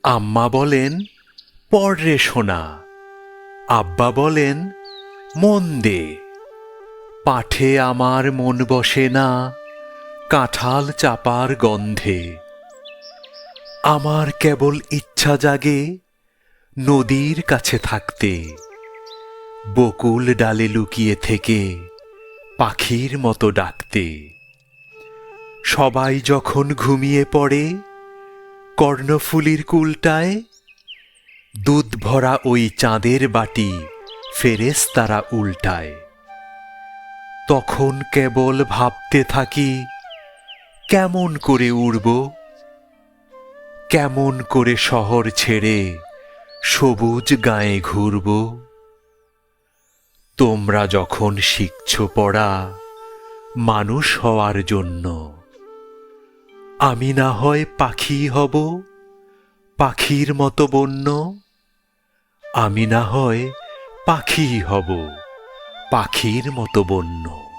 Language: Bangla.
আম্মা বলেন, পড় রে সোনা। আব্বা বলেন, মন দে। পাঠে আমার মন বসে না, কাঁঠাল চাপার গন্ধে। আমার কেবল ইচ্ছা জাগে নদীর কাছে থাকতে, বকুল ডালে লুকিয়ে থেকে পাখির মতো ডাকতে। সবাই যখন ঘুমিয়ে পড়ে কর্ণফুলীর কুলটায়, দুধ ভরা ওই চাঁদের বাটি ফেরেশতারা উল্টায়। তখন কেবল ভাবতে থাকি, কেমন করে উড়ব, কেমন করে শহর ছেড়ে সবুজ গায়ে ঘুরব। তোমরা যখন শিখছ পড়া মানুষ হওয়ার জন্য, আমি না হয় পাখি হব, পাখির মতো বন্য। আমি না হয় পাখি হব, পাখির মতো বন্য।